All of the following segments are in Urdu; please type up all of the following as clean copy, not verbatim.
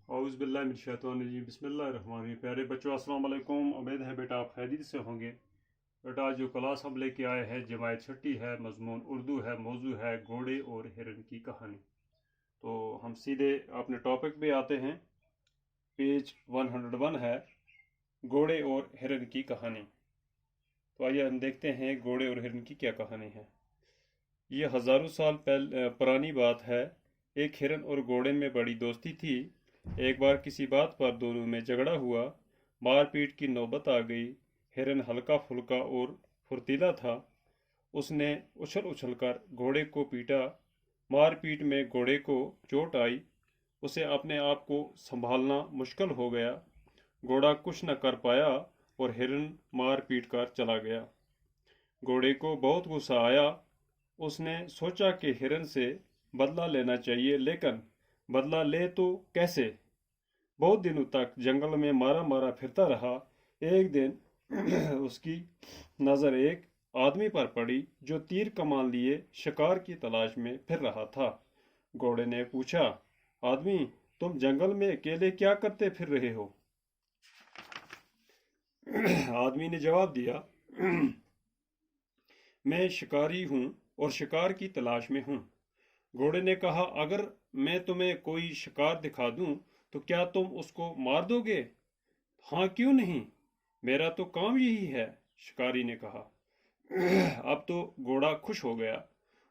اعوذ باللہ من الشیطان الرجیم بسم اللہ الرحمن الرحیم۔ پیارے بچوں السلام علیکم، امید ہے بیٹا آپ خیریت سے ہوں گے۔ بیٹا آج جو کلاس ہم لے کے آئے ہیں جماعت چھٹی ہے، مضمون اردو ہے، موضوع ہے گھوڑے اور ہرن کی کہانی۔ تو ہم سیدھے اپنے ٹاپک پہ آتے ہیں۔ پیج 101 ہے گھوڑے اور ہرن کی کہانی۔ تو آئیے ہم دیکھتے ہیں گھوڑے اور ہرن کی کیا کہانی ہے۔ یہ ہزاروں سال پرانی بات ہے۔ ایک ہرن اور گھوڑے میں بڑی دوستی تھی۔ ایک بار کسی بات پر دونوں میں جھگڑا ہوا، مار پیٹ کی نوبت آ گئی۔ ہرن ہلکا پھلکا اور پھرتیلا تھا۔ اس نے اچھل اچھل کر گھوڑے کو پیٹا۔ مار پیٹ میں گھوڑے کو چوٹ آئی۔ اسے اپنے آپ کو سنبھالنا مشکل ہو گیا۔ گھوڑا کچھ نہ کر پایا اور ہرن مار پیٹ کر چلا گیا۔ گھوڑے کو بہت غصہ آیا۔ اس نے سوچا کہ ہرن سے بدلہ لینا چاہیے، لیکن بدلہ لے تو کیسے؟ بہت دنوں تک جنگل میں مارا مارا پھرتا رہا۔ ایک دن اس کی نظر ایک آدمی پر پڑی جو تیر کمان لیے شکار کی تلاش میں پھر رہا تھا۔ گھوڑے نے پوچھا، آدمی، تم جنگل میں اکیلے کیا کرتے پھر رہے ہو؟ آدمی نے جواب دیا، میں شکاری ہوں اور شکار کی تلاش میں ہوں۔ گھوڑے نے کہا، اگر میں تمہیں کوئی شکار دکھا دوں تو کیا تم اس کو مار دو گے؟ ہاں، کیوں نہیں، میرا تو کام یہی ہے، شکاری نے کہا۔ اب تو گھوڑا خوش ہو گیا۔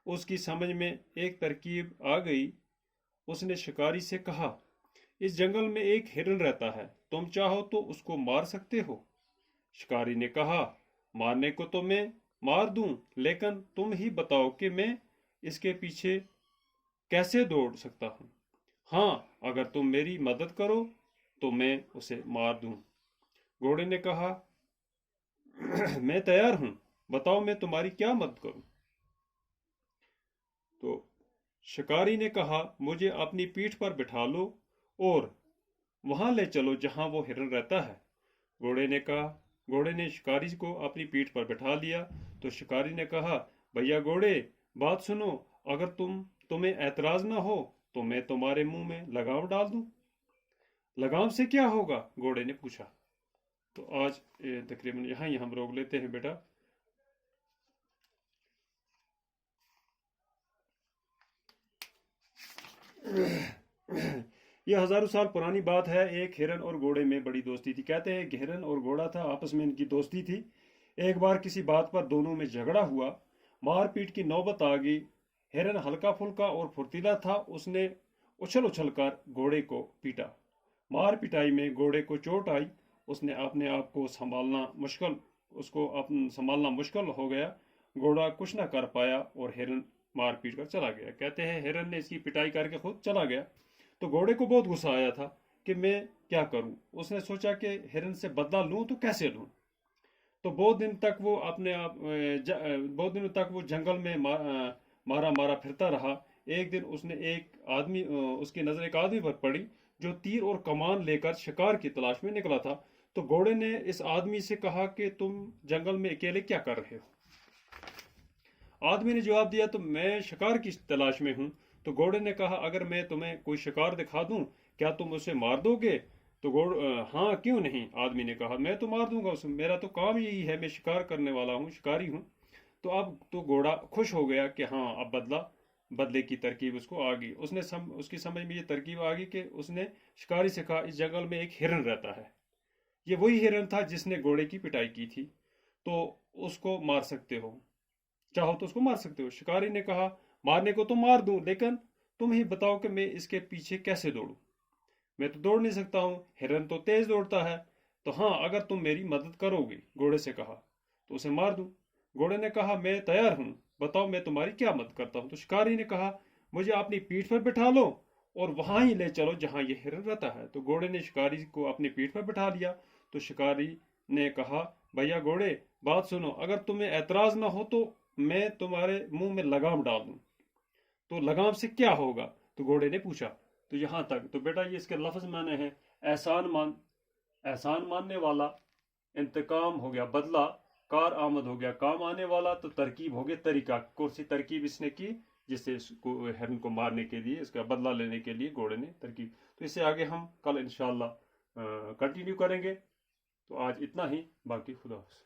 اس کی سمجھ میں ایک ترکیب آ گئی۔ اس نے شکاری سے کہا، اس جنگل میں ایک ہرن رہتا ہے، تم چاہو تو اس کو مار سکتے ہو۔ شکاری نے کہا، مارنے کو تو میں مار دوں، لیکن تم ہی بتاؤ کہ میں اس کے پیچھے کیسے دوڑ سکتا ہوں۔ ہاں، اگر تم میری مدد کرو تو میں اسے مار دوں۔ گھوڑے نے کہا، میں تیار ہوں، بتاؤ میں تمہاری کیا مدد کروں۔ تو شکاری نے کہا، مجھے اپنی پیٹھ پر بٹھا لو اور وہاں لے چلو جہاں وہ ہرن رہتا ہے۔ گھوڑے نے شکاری کو اپنی پیٹھ پر بٹھا لیا۔ تو شکاری نے کہا، بھیا گھوڑے، بات سنو، اگر تمہیں اعتراض نہ ہو تو میں تمہارے منہ میں لگام ڈال دوں۔ لگام سے کیا ہوگا؟ گھوڑے نے پوچھا۔ تو آج تقریباً یہاں ہم روک لیتے ہیں بیٹا۔ یہ ہزاروں سال پرانی بات ہے۔ ایک ہرن اور گھوڑے میں بڑی دوستی تھی۔ کہتے ہیں کہ ہرن اور گھوڑا تھا، آپس میں ان کی دوستی تھی۔ ایک بار کسی بات پر دونوں میں جھگڑا ہوا، مار پیٹ کی نوبت آ گئی۔ ہرن ہلکا پھلکا اور پھرتیلا تھا۔ اس نے اچھل اچھل کر گھوڑے کو پیٹا۔ مار پٹائی میں گھوڑے کو چوٹ آئی۔ اس نے اپنے آپ کو سنبھالنا مشکل ہو گیا۔ گھوڑا کچھ نہ کر پایا اور ہرن مار پیٹ کر چلا گیا۔ کہتے ہیں ہرن نے اس کی پٹائی کر کے خود چلا گیا۔ تو گھوڑے کو بہت غصہ آیا تھا کہ میں کیا کروں۔ اس نے سوچا کہ ہرن سے بدلہ لوں تو کیسے لوں۔ تو بہت دنوں تک وہ جنگل میں مارا مارا پھرتا رہا۔ ایک دن اس کی نظر ایک آدمی پر پڑی جو تیر اور کمان لے کر شکار کی تلاش میں نکلا تھا۔ تو گھوڑے نے اس آدمی سے کہا کہ تم جنگل میں اکیلے کیا کر رہے ہو؟ آدمی نے جواب دیا، تو میں شکار کی تلاش میں ہوں۔ تو گھوڑے نے کہا، اگر میں تمہیں کوئی شکار دکھا دوں کیا تم اسے مار دو گے؟ تو ہاں، کیوں نہیں، آدمی نے کہا، میں تو مار دوں گا اسے، میرا تو کام یہی ہے، میں شکار کرنے والا ہوں، شکاری ہوں۔ تو اب تو گھوڑا خوش ہو گیا کہ ہاں، اب بدلے کی ترکیب اس کو آ گئی۔ اس کی سمجھ میں یہ ترکیب آ گئی کہ اس نے شکاری سے کہا، اس جنگل میں ایک ہرن رہتا ہے، یہ وہی ہرن تھا جس نے گھوڑے کی پٹائی کی تھی، تو اس کو مار سکتے ہو، چاہو تو اس کو مار سکتے ہو۔ شکاری نے کہا، مارنے کو تو مار دوں، لیکن تم ہی بتاؤ کہ میں اس کے پیچھے کیسے دوڑوں۔ میں تو دوڑ نہیں سکتا ہوں، ہرن تو تیز دوڑتا ہے۔ تو ہاں، اگر تم میری مدد کرو گے، گھوڑے سے کہا، تو اسے مار دوں۔ گھوڑے نے کہا، میں تیار ہوں، بتاؤ میں تمہاری کیا مدد کرتا ہوں۔ تو شکاری نے کہا، مجھے اپنی پیٹھ پر بٹھا لو اور وہاں ہی لے چلو جہاں یہ ہرن رہتا ہے۔ تو گھوڑے نے شکاری کو اپنی پیٹھ پر بٹھا لیا۔ تو شکاری نے کہا، بھیا گھوڑے، بات سنو، اگر تمہیں اعتراض نہ ہو تو میں تمہارے منہ میں لگام ڈال دوں۔ تو لگام سے کیا ہوگا؟ تو گھوڑے نے پوچھا۔ تو یہاں تک تو بیٹا یہ اس کے لفظ معنی ہے، احسان ماننے والا، انتقام ہو گیا بدلہ، کار آمد ہو گیا کام آنے والا، تو ترکیب ہو گیا طریقہ، کون سی ترکیب اس نے کی؟ جس سے اس کو ہرن کو مارنے کے لیے، اس کا بدلہ لینے کے لیے گھوڑے نے ترکیب. تو اس سے آگے ہم کل انشاءاللہ کنٹینیو کریں گے. تو آج اتنا ہی، باقی خدا حافظ.